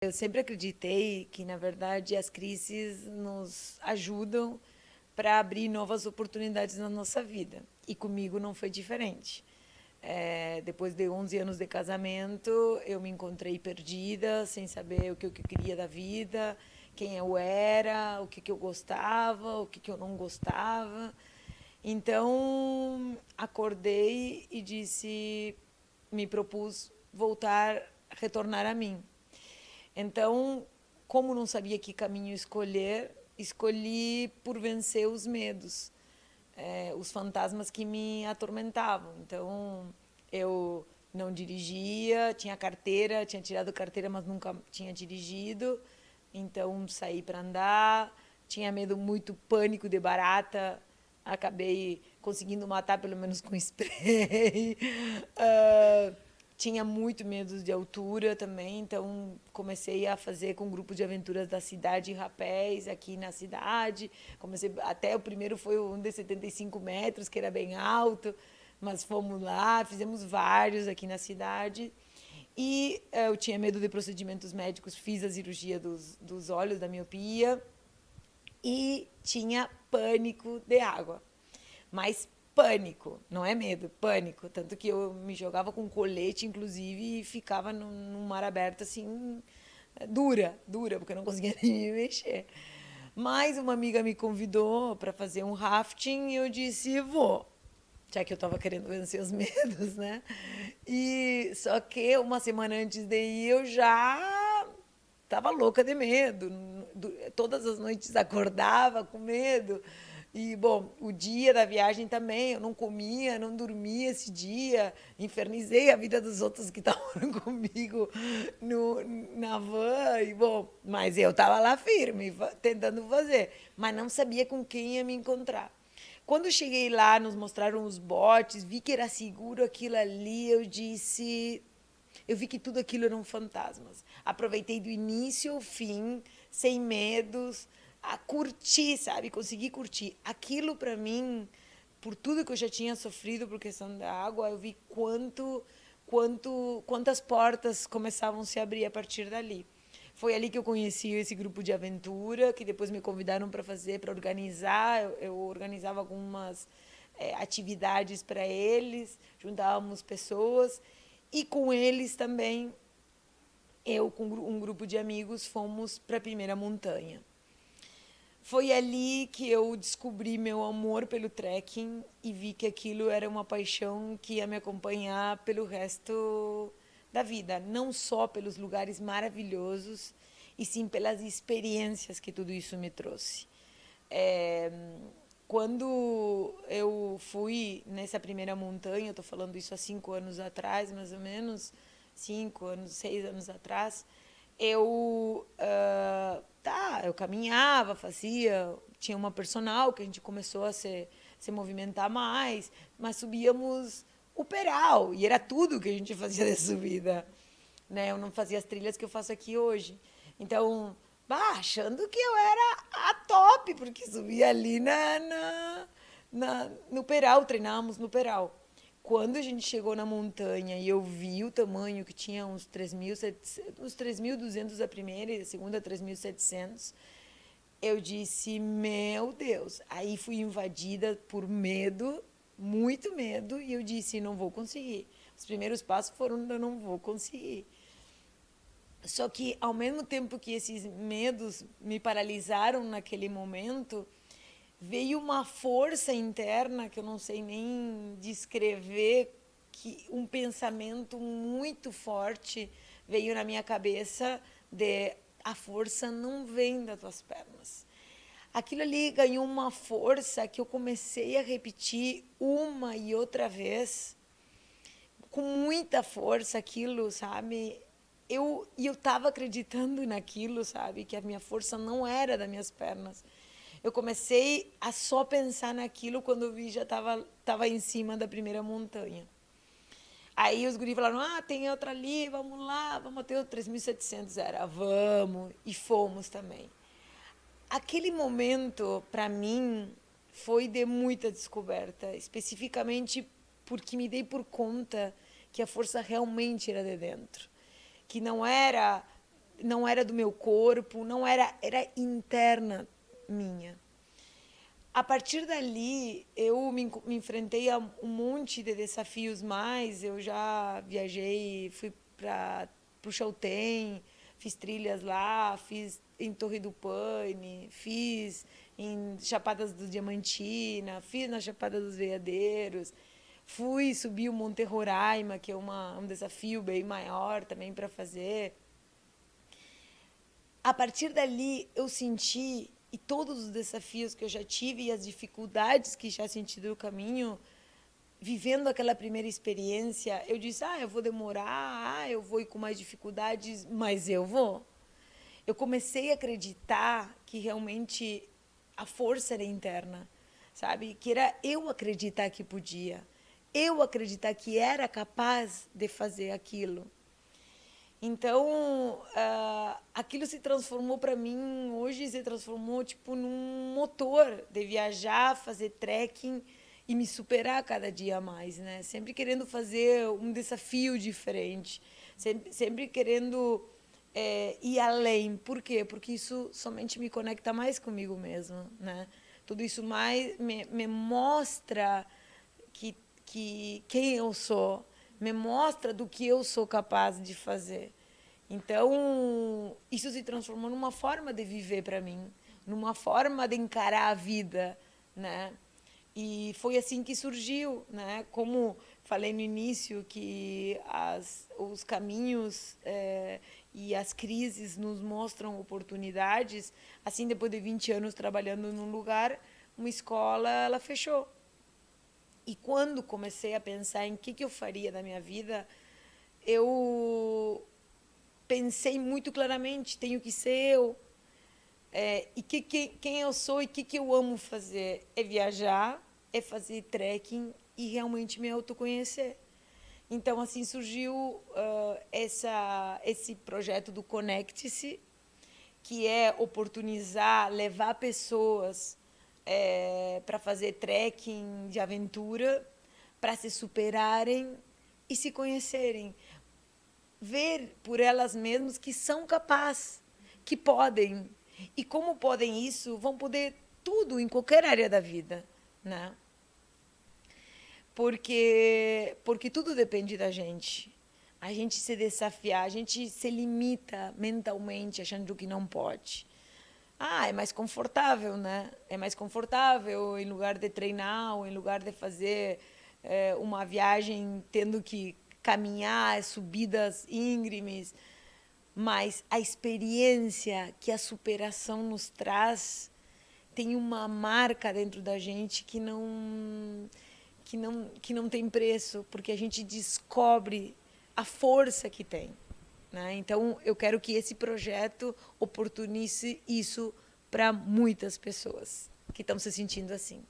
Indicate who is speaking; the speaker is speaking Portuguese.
Speaker 1: Eu sempre acreditei que, na verdade, as crises nos ajudam para abrir novas oportunidades na nossa vida. E comigo não foi diferente. Depois de 11 anos de casamento, eu me encontrei perdida, sem saber o que eu queria da vida, quem eu era, o que eu gostava, o que eu não gostava. Então, acordei e disse, me propus voltar, retornar a mim. Então, como não sabia que caminho escolher, escolhi por vencer os medos, os fantasmas que me atormentavam. Então, eu não dirigia, tinha carteira, tinha tirado carteira, mas nunca tinha dirigido. Então, saí para andar, tinha medo, muito pânico de barata, acabei conseguindo matar pelo menos com spray. uh, Tinha muito medo de altura também, então comecei a fazer com um grupo de aventuras da cidade, rapéis aqui na cidade. Comecei, até o primeiro foi um de 75 metros, que era bem alto, mas fomos lá, fizemos vários aqui na cidade. E eu tinha medo de procedimentos médicos, fiz a cirurgia dos olhos, da miopia, e tinha pânico de água. Mas pânico, não é medo, pânico. Tanto que eu me jogava com colete, inclusive, e ficava num mar aberto, assim, dura, porque eu não conseguia nem me mexer. Mas uma amiga me convidou para fazer um rafting e eu disse, vou. Já que eu estava querendo vencer os medos, né? E só que uma semana antes de ir eu já estava louca de medo. Todas as noites acordava com medo. E, bom, o dia da viagem também, eu não comia, não dormia esse dia, infernizei a vida dos outros que estavam comigo no, na van, e, bom, mas eu estava lá firme, tentando fazer, mas não sabia com quem ia me encontrar. Quando cheguei lá, nos mostraram os botes, vi que era seguro aquilo ali, eu disse, eu vi que tudo aquilo eram fantasmas. Aproveitei do início ao fim, sem medos, a curtir, sabe? Consegui curtir. Aquilo para mim, por tudo que eu já tinha sofrido por questão da água, eu vi quantas portas começavam a se abrir a partir dali. Foi ali que eu conheci esse grupo de aventura, que depois me convidaram para fazer, para organizar. Eu organizava algumas atividades para eles, juntávamos pessoas. E com eles também, eu com um grupo de amigos, fomos para a primeira montanha. Foi ali que eu descobri meu amor pelo trekking e vi que aquilo era uma paixão que ia me acompanhar pelo resto da vida, não só pelos lugares maravilhosos, e sim pelas experiências que tudo isso me trouxe. É, Quando eu fui nessa primeira montanha, eu estou falando isso há 5 anos atrás, mais ou menos, 5 anos, 6 anos atrás, eu caminhava, fazia, tinha uma personal que a gente começou a se movimentar mais, mas subíamos o peral e era tudo que a gente fazia de subida, né? Eu não fazia as trilhas que eu faço aqui hoje. Então, achando que eu era a top, porque subia ali no peral, treinávamos no peral. Quando a gente chegou na montanha e eu vi o tamanho que tinha uns 3.700, uns 3.200 a primeira e a segunda 3.700, eu disse, meu Deus. Aí fui invadida por medo, muito medo, e eu disse, não vou conseguir. Os primeiros passos foram, eu não vou conseguir. Só que, ao mesmo tempo que esses medos me paralisaram naquele momento, veio uma força interna que eu não sei nem descrever, que um pensamento muito forte veio na minha cabeça de a força não vem das tuas pernas. Aquilo ali ganhou uma força que eu comecei a repetir uma e outra vez, com muita força aquilo, sabe? Eu estava acreditando naquilo, sabe? Que a minha força não era das minhas pernas. Eu comecei a só pensar naquilo quando eu vi já tava em cima da primeira montanha. Aí os guris falaram, tem outra ali, vamos lá, vamos até o 3.700. Era, vamos, e fomos também. Aquele momento, para mim, foi de muita descoberta, especificamente porque me dei por conta que a força realmente era de dentro, que não era não era do meu corpo, não era, era interna minha. A partir dali, eu me enfrentei a um monte de desafios mais. Eu já viajei, fui para o Chaltén, fiz trilhas lá, fiz em Torre do Paine, fiz em Chapadas do Diamantina, fiz na Chapada dos Veadeiros, fui subir o Monte Roraima, que é um desafio bem maior também para fazer. A partir dali, eu senti, e todos os desafios que eu já tive e as dificuldades que já senti no caminho, vivendo aquela primeira experiência, eu disse, eu vou demorar, eu vou ir com mais dificuldades, mas eu vou. Eu comecei a acreditar que realmente a força era interna, sabe? Que era eu acreditar que podia, eu acreditar que era capaz de fazer aquilo. Então, aquilo se transformou para mim, hoje se transformou tipo num motor de viajar, fazer trekking e me superar cada dia mais, né? Sempre querendo fazer um desafio diferente, sempre querendo ir além. Por quê? Porque isso somente me conecta mais comigo mesma, né? Tudo isso mais me mostra quem eu sou, me mostra do que eu sou capaz de fazer. Então, isso se transformou numa forma de viver para mim, numa forma de encarar a vida, né? E foi assim que surgiu, né? Como falei no início, que os caminhos e as crises nos mostram oportunidades. Assim, depois de 20 anos trabalhando num lugar, uma escola, ela fechou. E quando comecei a pensar em que eu faria da minha vida, eu pensei muito claramente, tenho que ser eu. E quem eu sou e que eu amo fazer é viajar, é fazer trekking e realmente me autoconhecer. Então, assim, surgiu esse projeto do Conecte-se, que é oportunizar, levar pessoas para fazer trekking de aventura, para se superarem e se conhecerem. Ver por elas mesmas que são capazes, que podem. E como podem isso, vão poder tudo em qualquer área da vida, né? Porque tudo depende da gente. A gente se desafiar, a gente se limita mentalmente achando que não pode. É mais confortável, né? É mais confortável em lugar de treinar ou em lugar de fazer uma viagem tendo que caminhar subidas íngremes. Mas a experiência que a superação nos traz tem uma marca dentro da gente que não tem preço, porque a gente descobre a força que tem, né? Então, eu quero que esse projeto oportunize isso para muitas pessoas que estão se sentindo assim.